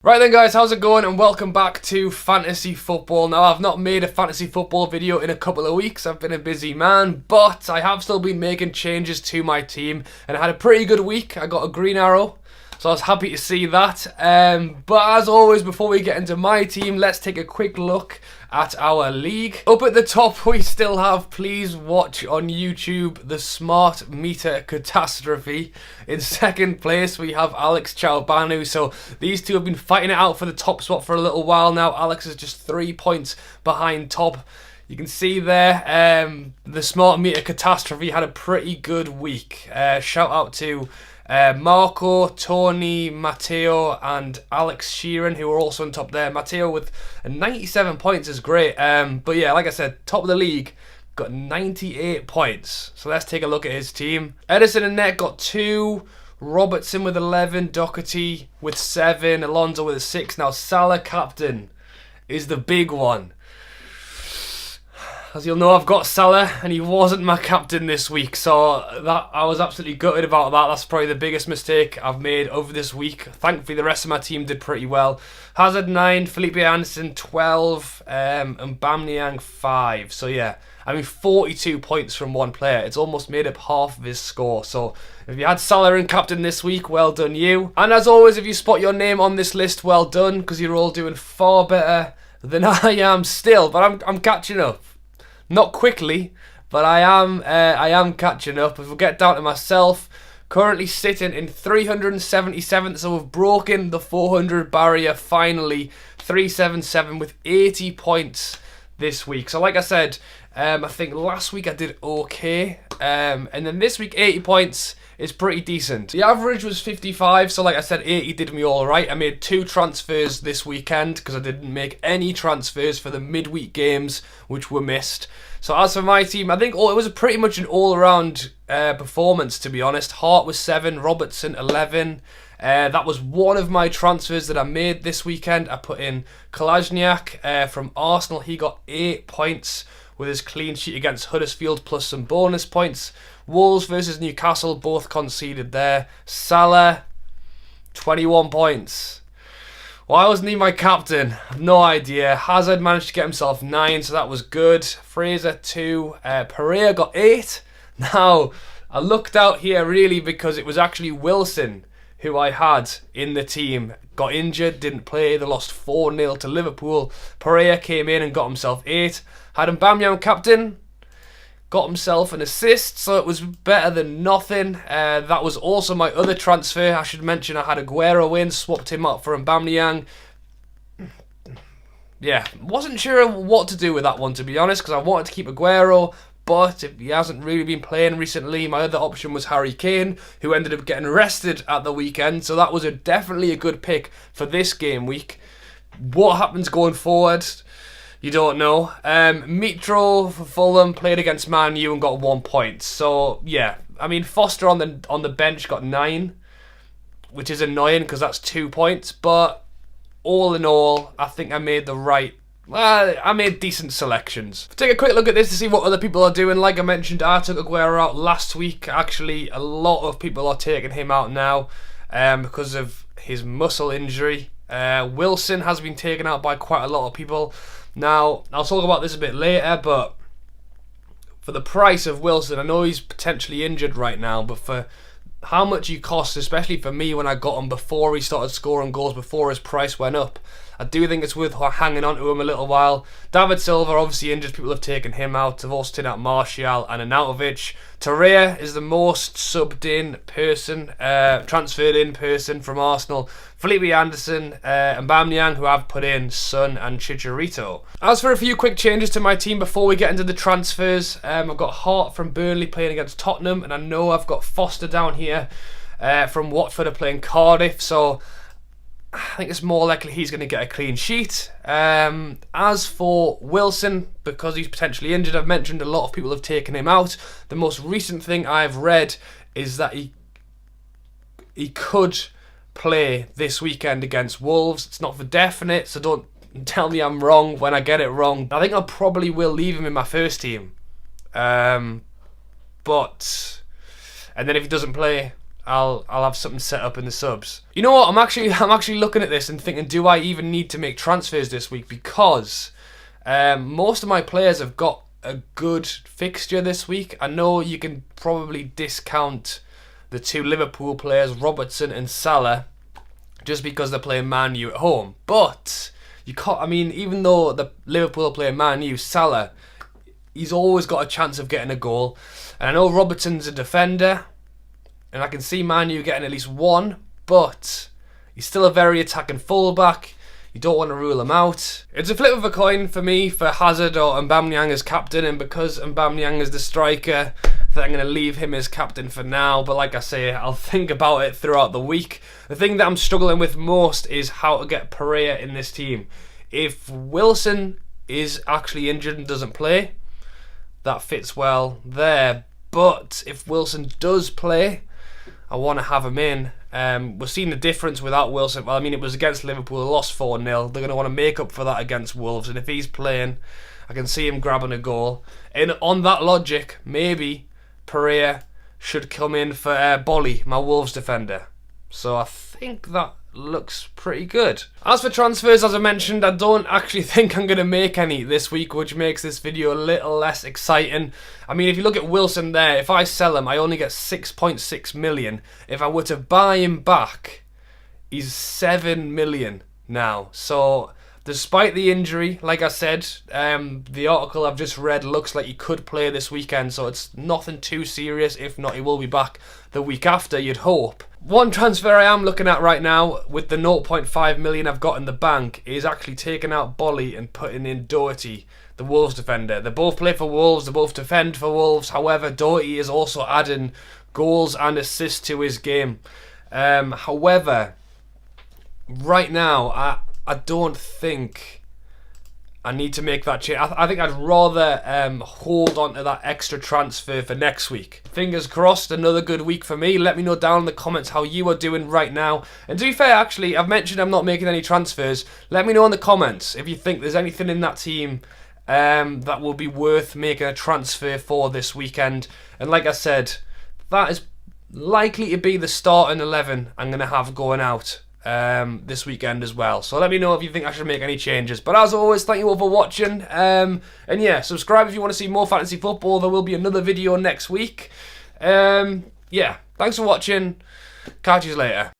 Right then guys, how's it going and welcome back to Fantasy Football. Now I've not made a Fantasy Football video in a couple of weeks, I've been a busy man, but I have still been making changes to my team and I had a pretty good week. I got a green arrow, so I was happy to see that. But as always, before we get into my team, let's take a quick look at our league. Up at the top we still have, please watch on YouTube, the Smart Meter Catastrophe. In second place we have Alex Chaubanu. So these two have been fighting it out for the top spot for a little while now. Alex is just 3 points behind top. You can see there, the Smart Meter Catastrophe had a pretty good week. Shout out to Marco, Tony, Matteo and Alex Sheeran, who are also on top there. Matteo with 97 points is great. But yeah, like I said, top of the league, got 98 points. So let's take a look at his team. Edison and net got 2. Robertson with 11. Doherty with 7. Alonso with 6. Now Salah captain is the big one. As you'll know, I've got Salah, and he wasn't my captain this week, so that I was absolutely gutted about that. That's probably the biggest mistake I've made over this week. Thankfully, the rest of my team did pretty well. Hazard 9, Felipe Anderson 12, and Aubameyang 5. So yeah, I mean 42 points from one player. It's almost made up half of his score. So if you had Salah in captain this week, well done you. And as always, if you spot your name on this list, well done, because you're all doing far better than I am still. But I'm catching up. Not quickly, but I am catching up. If we get down to myself, currently sitting in 377th, so we've broken the 400 barrier finally. 377 with 80 points this week. So like I said, I think last week I did okay, and then this week 80 points is pretty decent. The average was 55, so like I said, 80 did me all right. I made 2 transfers this weekend because I didn't make any transfers for the midweek games, which were missed. So as for my team, I think it was pretty much an all-around performance, to be honest. Hart was 7, Robertson 11. That was one of my transfers that I made this weekend. I put in Kolasinac from Arsenal. He got 8 points with his clean sheet against Huddersfield plus some bonus points. Wolves versus Newcastle, both conceded there. Salah, 21 points. Why wasn't he my captain? No idea. Hazard managed to get himself 9, so that was good. Fraser 2. Pereira got 8. Now, I looked out here really because it was actually Wilson who I had in the team. Got injured, didn't play. They lost 4-0 to Liverpool. Pereira came in and got himself 8. Had Aubameyang captain. Got himself an assist, so it was better than nothing. That was also my other transfer. I should mention I had Aguero in, swapped him up for Aubameyang. Yeah, wasn't sure what to do with that one, to be honest, because I wanted to keep Aguero, but if he hasn't really been playing recently, my other option was Harry Kane, who ended up getting arrested at the weekend, so that was definitely a good pick for this game week. What happens going forward? You don't know. Mitro for Fulham played against Man U and got 1 point. So yeah, I mean Foster on the bench got 9, which is annoying because that's 2 points. But all in all, I think I made I made decent selections. Take a quick look at this to see what other people are doing. Like I mentioned, I took Aguero out last week. Actually, a lot of people are taking him out now because of his muscle injury. Wilson has been taken out by quite a lot of people. Now, I'll talk about this a bit later, but for the price of Wilson, I know he's potentially injured right now, but for how much he costs, especially for me when I got him before he started scoring goals, before his price went up, I do think it's worth hanging on to him a little while. David Silva, obviously injured, people have taken him out. They've also taken out Martial and Arnautovic. Torreira is the most subbed in person, transferred in person from Arsenal. Felipe Anderson, and Aubameyang, who I've put in Son and Chicharito. As for a few quick changes to my team before we get into the transfers, I've got Hart from Burnley playing against Tottenham, and I know I've got Foster down here from Watford playing Cardiff, so I think it's more likely he's going to get a clean sheet. As for Wilson, because he's potentially injured, I've mentioned a lot of people have taken him out. The most recent thing I've read is that he could play this weekend against Wolves. It's not for definite, so don't tell me I'm wrong when I get it wrong. I think I probably will leave him in my first team. And then if he doesn't play, I'll have something set up in the subs. You know what? I'm actually looking at this and thinking, do I even need to make transfers this week? Because most of my players have got a good fixture this week. I know you can probably discount the two Liverpool players, Robertson and Salah, just because they're playing Man U at home. But you can't. I mean, even though the Liverpool are playing Man U, Salah, he's always got a chance of getting a goal. And I know Robertson's a defender, and I can see Man U getting at least one, but he's still a very attacking fullback. You don't want to rule him out. It's a flip of a coin for me for Hazard or Aubameyang as captain, and because Aubameyang is the striker, I'm going to leave him as captain for now. But like I say, I'll think about it throughout the week. The thing that I'm struggling with most is how to get Pereira in this team. If Wilson is actually injured and doesn't play, that fits well there. But if Wilson does play, I want to have him in. We're seeing the difference without Wilson. Well, I mean, it was against Liverpool, they lost 4-0. They're going to want to make up for that against Wolves. And if he's playing, I can see him grabbing a goal. And on that logic, maybe Pereira should come in for Bolly, my Wolves defender. So I think that looks pretty good. As for transfers, as I mentioned, I don't actually think I'm going to make any this week, which makes this video a little less exciting. I mean, if you look at Wilson there, if I sell him, I only get 6.6 million. If I were to buy him back, he's 7 million now. So despite the injury, like I said, the article I've just read looks like he could play this weekend, so it's nothing too serious. If not, he will be back the week after, you'd hope. One transfer I am looking at right now, with the 0.5 million I've got in the bank, is actually taking out Bolly and putting in Doherty, the Wolves defender. They both play for Wolves, they both defend for Wolves. However, Doherty is also adding goals and assists to his game. However, right now, I don't think I need to make that change. I think I'd rather hold on to that extra transfer for next week. Fingers crossed, another good week for me. Let me know down in the comments how you are doing right now. And to be fair, actually, I've mentioned I'm not making any transfers. Let me know in the comments if you think there's anything in that team that will be worth making a transfer for this weekend. And like I said, that is likely to be the starting 11 I'm going to have going out this weekend as well. So let me know if you think I should make any changes. But as always, thank you all for watching. And yeah, subscribe if you want to see more fantasy football. There will be another video next week. Yeah, thanks for watching. Catch you later.